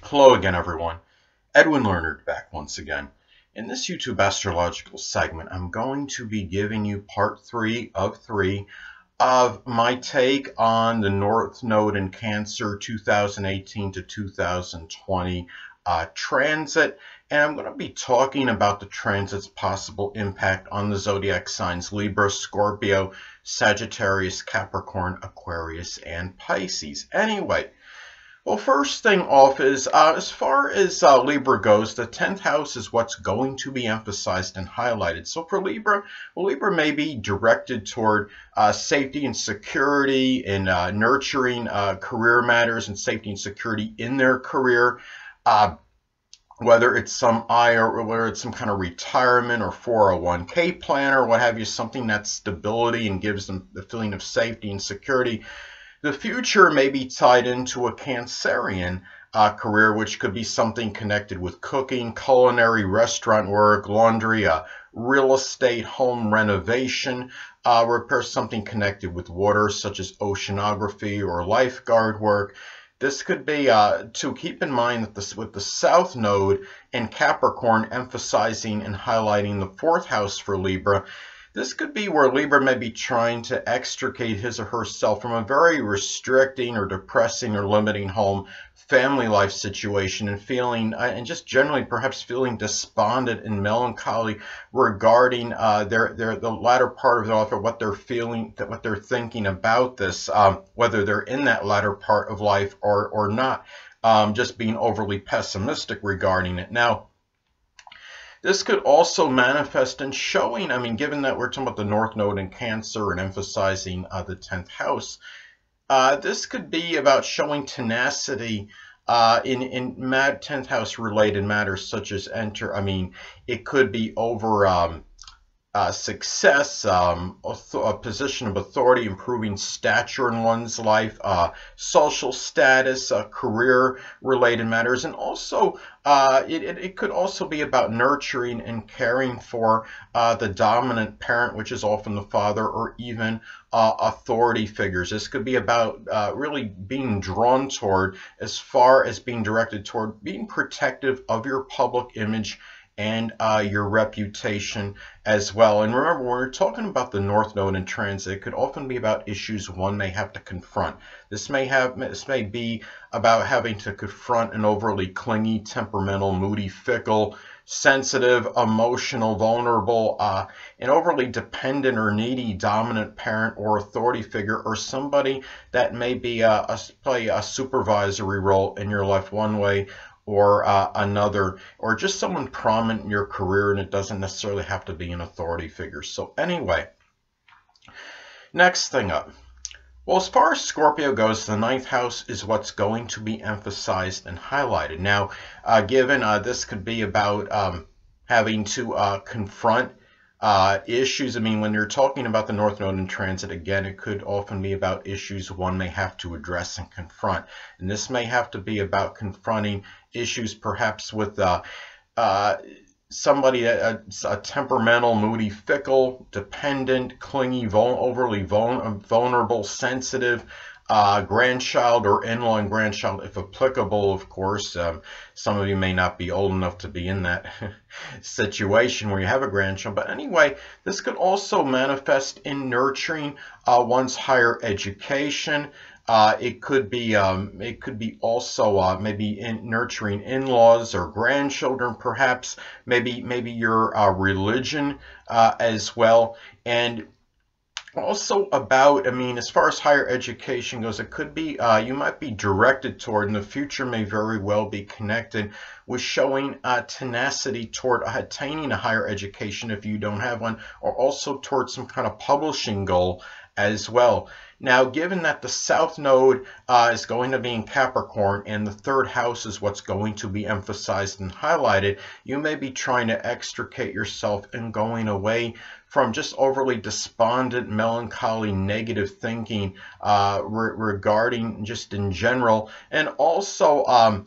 Hello again, everyone. Edwin Learnard back once again. In this YouTube astrological segment, I'm going to be giving you part 3 of 3 of my take on the North Node in Cancer 2018 to 2020 transit. And I'm going to be talking about the transit's possible impact on the zodiac signs Libra, Scorpio, Sagittarius, Capricorn, Aquarius, and Pisces. Anyway, well, first thing off is, as far as Libra goes, the 10th house is what's going to be emphasized and highlighted. So for Libra, well, Libra may be directed toward safety and security and nurturing career matters and safety and security in their career. Whether it's some or whether it's some kind of retirement or 401k plan or what have you, something that's stability and gives them the feeling of safety and security. The future may be tied into a Cancerian career, which could be something connected with cooking, culinary, restaurant work, laundry, real estate, home renovation, repair, something connected with water, such as oceanography or lifeguard work. This could be, to keep in mind that with the South Node in Capricorn emphasizing and highlighting the 4th house for Libra, this could be where Libra may be trying to extricate his or herself from a very restricting or depressing or limiting home family life situation and feeling, and just generally perhaps feeling despondent and melancholy regarding the latter part of their life, or what they're feeling, what they're thinking about this, whether they're in that latter part of life or not, just being overly pessimistic regarding it. Now, this could also manifest in showing, given that we're talking about the North Node in Cancer and emphasizing the 10th house, this could be about showing tenacity in 10th house related matters such as it could be over success, a position of authority, improving stature in one's life, social status, career-related matters, and also it could also be about nurturing and caring for the dominant parent, which is often the father, or even authority figures. This could be about really being drawn toward, as far as being directed toward being protective of your public image and your reputation as well. And remember, when we're talking about the North Node in transit, it could often be about issues one may have to confront. This may be about having to confront an overly clingy, temperamental, moody, fickle, sensitive, emotional, vulnerable, an overly dependent or needy dominant parent or authority figure, or somebody that may be play a supervisory role in your life one way or another, or just someone prominent in your career, and it doesn't necessarily have to be an authority figure. So anyway, next thing up. Well, as far as Scorpio goes, the 9th house is what's going to be emphasized and highlighted. Now, given this could be about having to confront issues. When you're talking about the North Node in transit, again, it could often be about issues one may have to address and confront. And this may have to be about confronting issues perhaps with somebody, a temperamental, moody, fickle, dependent, clingy, overly vulnerable, sensitive, grandchild or in-law and grandchild, if applicable, of course. Some of you may not be old enough to be in that situation where you have a grandchild. But anyway, this could also manifest in nurturing one's higher education. It could be also maybe in nurturing in-laws or grandchildren, perhaps maybe your religion as well. And also about, as far as higher education goes, it could be, you might be directed toward, and the future may very well be connected with showing tenacity toward attaining a higher education if you don't have one, or also toward some kind of publishing goal as well. Now, given that the South Node is going to be in Capricorn and the 3rd house is what's going to be emphasized and highlighted, you may be trying to extricate yourself and going away from just overly despondent, melancholy, negative thinking regarding just in general, and also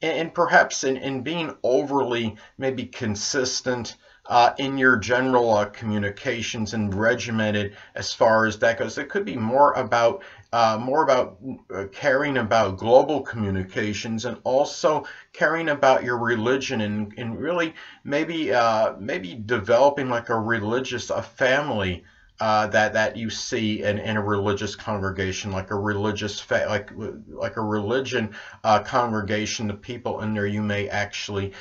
and perhaps in being overly maybe consistent in your general communications and regimented as far as that goes. It could be more about more about caring about global communications, and also caring about your religion, and really maybe developing like a religious family that you see in a religious congregation, like a religious like a religion congregation. The people in there, you may actually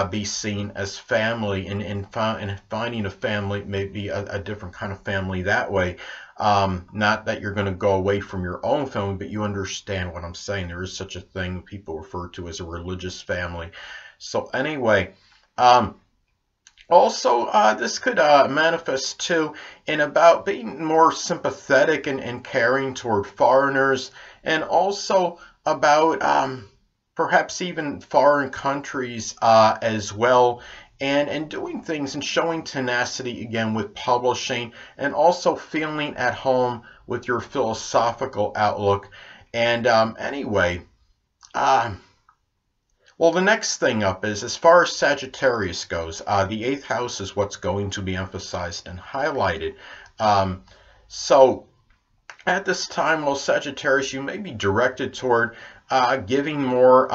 be seen as family, and finding a family, maybe a different kind of family that way. Not that you're going to go away from your own family, but you understand what I'm saying. There is such a thing people refer to as a religious family. So anyway, also, this could manifest too in about being more sympathetic and caring toward foreigners, and also about perhaps even foreign countries as well, and doing things and showing tenacity again with publishing, and also feeling at home with your philosophical outlook. And anyway, well, the next thing up is, as far as Sagittarius goes, the 8th house is what's going to be emphasized and highlighted. So at this time, well, Sagittarius, you may be directed toward giving more,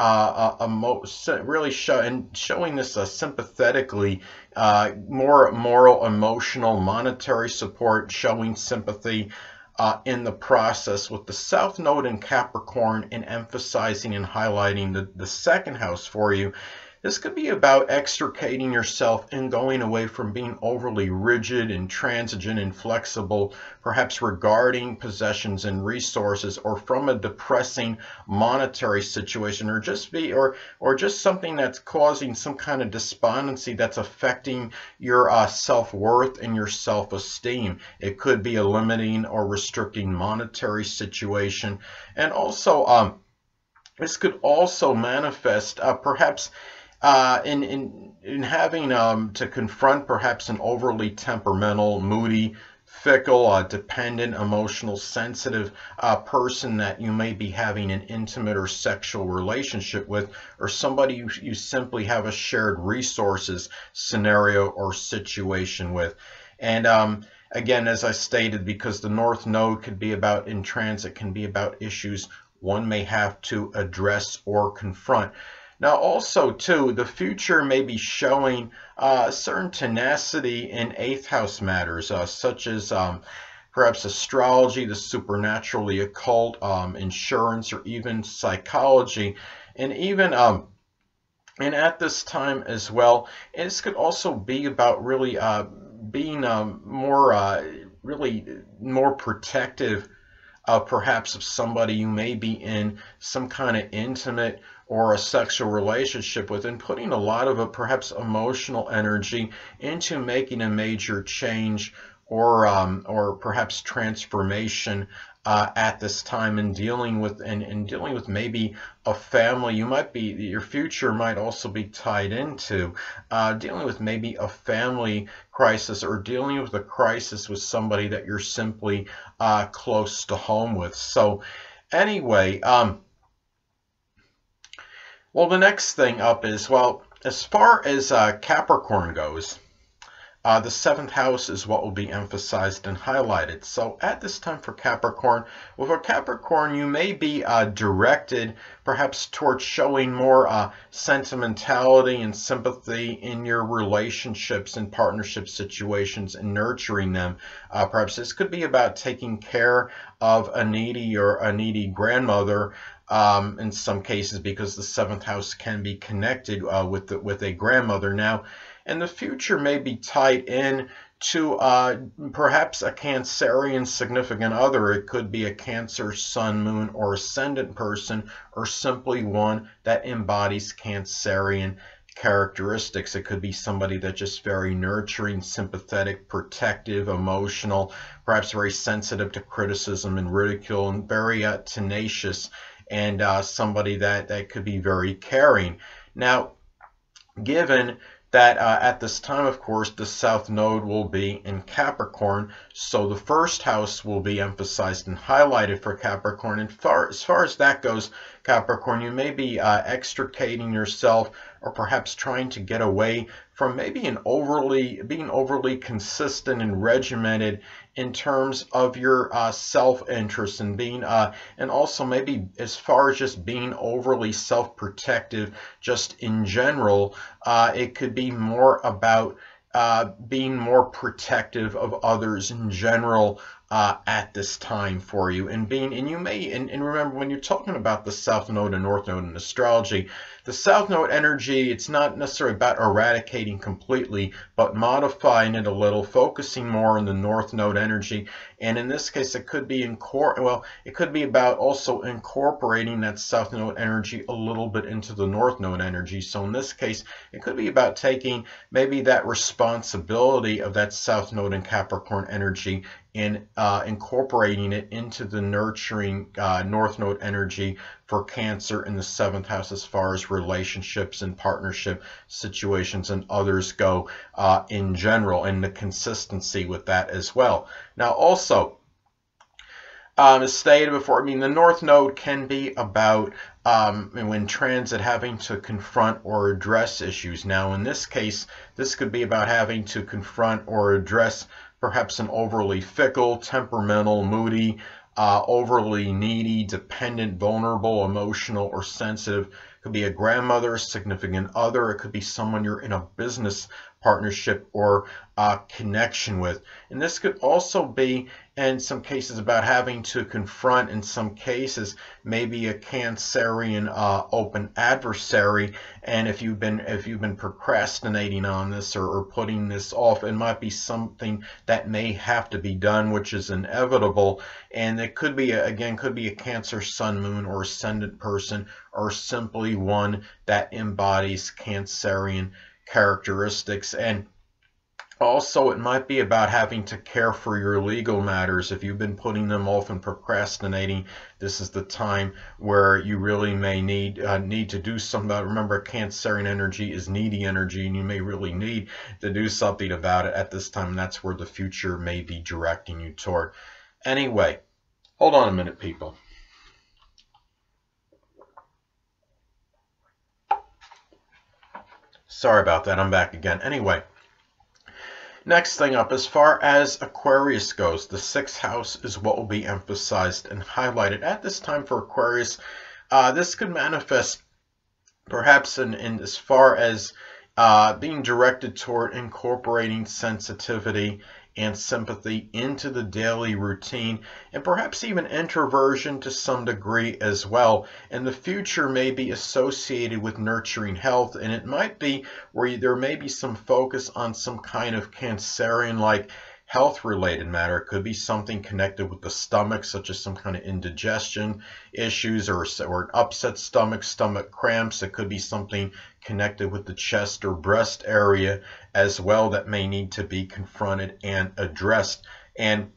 really showing this sympathetically, more moral, emotional, monetary support, showing sympathy in the process, with the South Node in Capricorn, and emphasizing and highlighting the 2nd house for you. This could be about extricating yourself and going away from being overly rigid and transigent and flexible, perhaps regarding possessions and resources, or from a depressing monetary situation, or just something that's causing some kind of despondency that's affecting your self-worth and your self-esteem. It could be a limiting or restricting monetary situation. And also this could also manifest perhaps in having to confront perhaps an overly temperamental, moody, fickle, dependent, emotional, sensitive person that you may be having an intimate or sexual relationship with, or somebody you simply have a shared resources scenario or situation with. And again, as I stated, because the North Node could be about in transit, can be about issues one may have to address or confront. Now, also, too, the future may be showing certain tenacity in 8th house matters, such as perhaps astrology, the supernatural, the occult, insurance, or even psychology. And even and at this time as well, this could also be about really being really more protective perhaps of somebody you may be in some kind of intimate or a sexual relationship with, and putting a lot of perhaps emotional energy into making a major change or perhaps transformation at this time, and dealing with maybe a family you might be, your future might also be tied into, dealing with maybe a family crisis, or dealing with a crisis with somebody that you're simply close to home with. So anyway, well, the next thing up is, well, as far as Capricorn goes, the 7th house is what will be emphasized and highlighted. So at this time for Capricorn, well, for Capricorn, you may be directed perhaps towards showing more sentimentality and sympathy in your relationships and partnership situations and nurturing them. Perhaps this could be about taking care of a needy grandmother, in some cases, because the 7th house can be connected with a grandmother. Now, and the future may be tied in to perhaps a Cancerian significant other. It could be a Cancer, Sun, Moon, or Ascendant person, or simply one that embodies Cancerian characteristics. It could be somebody that's just very nurturing, sympathetic, protective, emotional, perhaps very sensitive to criticism and ridicule, and very tenacious, and somebody that could be very caring. Now, given that at this time, of course, the South Node will be in Capricorn, so the 1st house will be emphasized and highlighted for Capricorn. And as far as that goes, Capricorn, you may be extricating yourself or perhaps trying to get away from maybe being overly consistent and regimented in terms of your self-interest and and also maybe as far as just being overly self-protective just in general. It could be more about being more protective of others in general at this time for you, and remember, when you're talking about the South Node and North Node in astrology, the South Node energy, it's not necessarily about eradicating completely, but modifying it a little, focusing more on the North Node energy. And in this case, it could be it could be about also incorporating that South Node energy a little bit into the North Node energy. So in this case, it could be about taking maybe that responsibility of that South Node and Capricorn energy and incorporating it into the nurturing North Node energy for Cancer in the 7th house as far as relationships and partnership situations and others go in general, and the consistency with that as well. Now also, as stated before, the North Node can be about when transit having to confront or address issues. Now in this case, this could be about having to confront or address perhaps an overly fickle, temperamental, moody, overly needy, dependent, vulnerable, emotional, or sensitive. It could be a grandmother, a significant other. It could be someone you're in a business partnership or connection with. And this could also be, in some cases, about having to confront, in some cases, maybe a Cancerian open adversary. And if you've been procrastinating on this or putting this off, it might be something that may have to be done, which is inevitable. And it could be could be a Cancer Sun, Moon, or Ascendant person, or simply one that embodies Cancerian characteristics. And also, it might be about having to care for your legal matters. If you've been putting them off and procrastinating, this is the time where you really may need to do something about it. Remember, Cancerian energy is needy energy, and you may really need to do something about it at this time. And that's where the future may be directing you toward. Anyway, hold on a minute, people. Sorry about that. I'm back again. Anyway. Next thing up, as far as Aquarius goes, the 6th house is what will be emphasized and highlighted at this time for Aquarius. This could manifest perhaps in as far as being directed toward incorporating sensitivity and sympathy into the daily routine, and perhaps even introversion to some degree as well. And the future may be associated with nurturing health, and it might be where there may be some focus on some kind of Cancerian-like health-related matter. It could be something connected with the stomach, such as some kind of indigestion issues or an upset stomach, stomach cramps. It could be something connected with the chest or breast area as well that may need to be confronted and addressed. And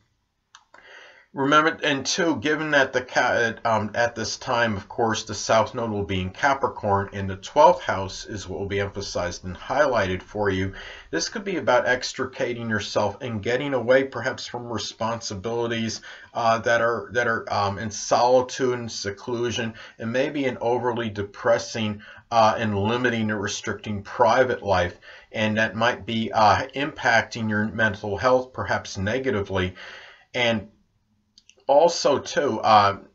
remember, and two, given that at this time, of course, the South Node will be in Capricorn, and the 12th house is what will be emphasized and highlighted for you. This could be about extricating yourself and getting away, perhaps, from responsibilities that are in solitude and seclusion, and maybe an overly depressing and limiting or restricting private life, and that might be impacting your mental health, perhaps negatively. And also, too,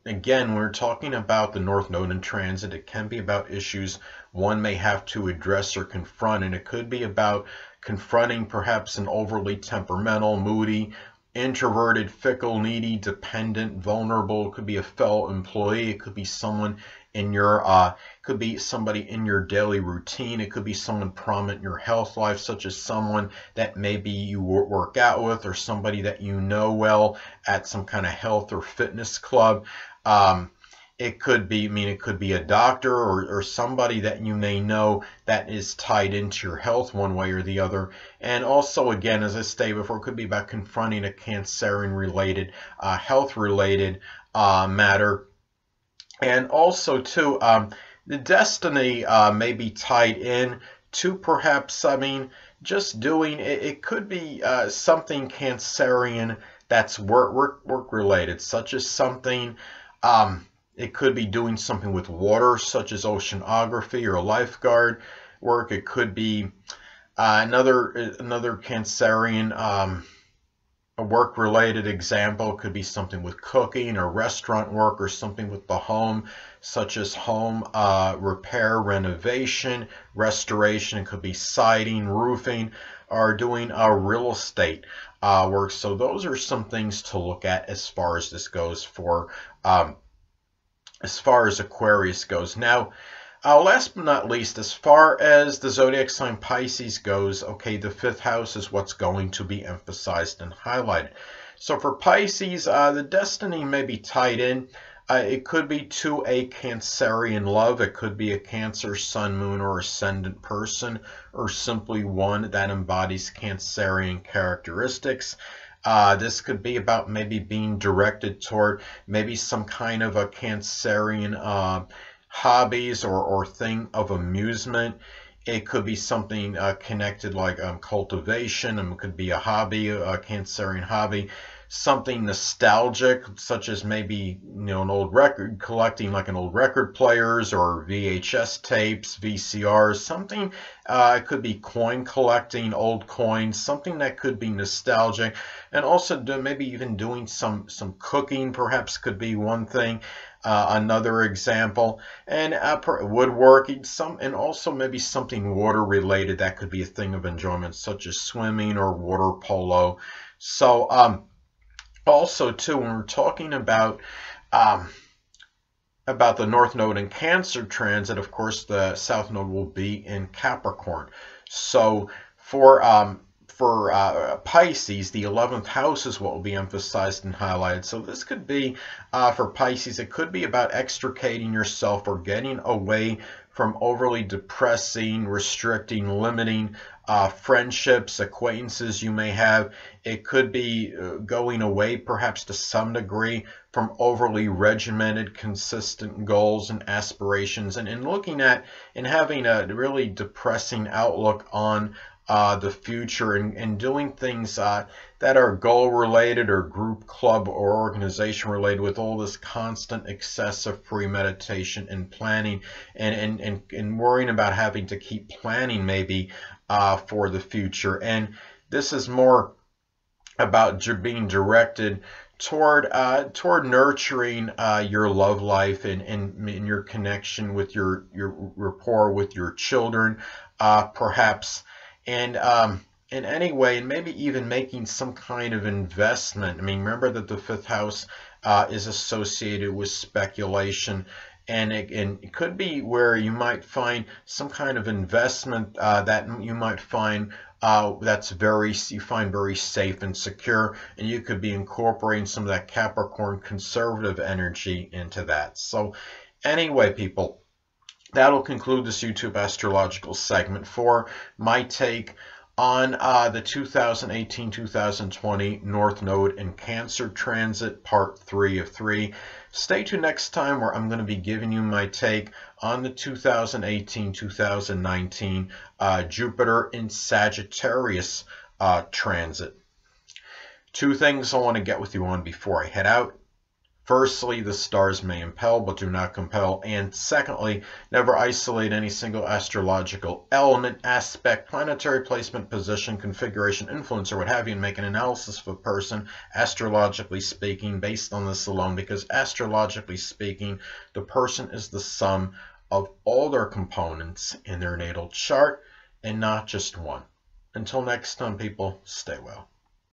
again, when we're talking about the North Node in transit, it can be about issues one may have to address or confront, and it could be about confronting perhaps an overly temperamental, moody, introverted, fickle, needy, dependent, vulnerable. It could be a fellow employee. It could be someone in your could be somebody in your daily routine. It could be someone prominent in your health life, such as someone that maybe you work out with, or somebody that you know well at some kind of health or fitness club. It could be, it could be a doctor or somebody that you may know that is tied into your health one way or the other. And also, again, as I stated before, it could be about confronting a Cancerian-related, health-related matter. And also, too, the destiny may be tied in to perhaps, just doing, it could be something Cancerian that's work-related, such as something It could be doing something with water, such as oceanography or lifeguard work. It could be another Cancerian a work-related example could be something with cooking or restaurant work, or something with the home, such as home repair, renovation, restoration. It could be siding, roofing, or doing real estate work. So those are some things to look at as far as this goes for as far as Aquarius goes. Now, last but not least, as far as the zodiac sign Pisces goes, okay, the 5th house is what's going to be emphasized and highlighted. So for Pisces, the destiny may be tied in. It could be to a Cancerian love. It could be a Cancer, Sun, Moon, or Ascendant person, or simply one that embodies Cancerian characteristics. This could be about maybe being directed toward maybe some kind of a Cancerian hobbies or thing of amusement. It could be something connected like cultivation, and it could be a hobby, a Cancerian hobby. Something nostalgic, such as maybe an old record, collecting like an old record players or VHS tapes, VCRs. Something it could be coin collecting, old coins. Something that could be nostalgic, and also maybe even doing some cooking. Perhaps could be one thing. Another example, and woodworking, and also maybe something water related. That could be a thing of enjoyment, such as swimming or water polo. So also too, when we're talking about the North Node in Cancer transit, of course the South Node will be in Capricorn. So for Pisces, the 11th house is what will be emphasized and highlighted. So this could be, for Pisces, it could be about extricating yourself or getting away from overly depressing, restricting, limiting friendships, acquaintances you may have. It could be going away, perhaps to some degree, from overly regimented, consistent goals and aspirations, and looking at and having a really depressing outlook on the future, and doing things that are goal related or group, club, or organization related, with all this constant excessive premeditation and planning, and worrying about having to keep planning maybe for the future. And this is more about being directed toward nurturing your love life and your connection with your rapport with your children, perhaps. And in any way, and maybe even making some kind of investment. I mean, remember that the 5th house is associated with speculation, and it could be where you might find some kind of investment that you might find you find very safe and secure, and you could be incorporating some of that Capricorn conservative energy into that. So anyway, people, that'll conclude this YouTube astrological segment for my take on the 2018-2020 North Node in Cancer transit, part 3 of 3. Stay tuned next time, where I'm going to be giving you my take on the 2018-2019 Jupiter in Sagittarius transit. Two things I want to get with you on before I head out. Firstly, the stars may impel, but do not compel. And secondly, never isolate any single astrological element, aspect, planetary placement, position, configuration, influence, or what have you, and make an analysis of a person, astrologically speaking, based on this alone, because astrologically speaking, the person is the sum of all their components in their natal chart, and not just one. Until next time, people, stay well.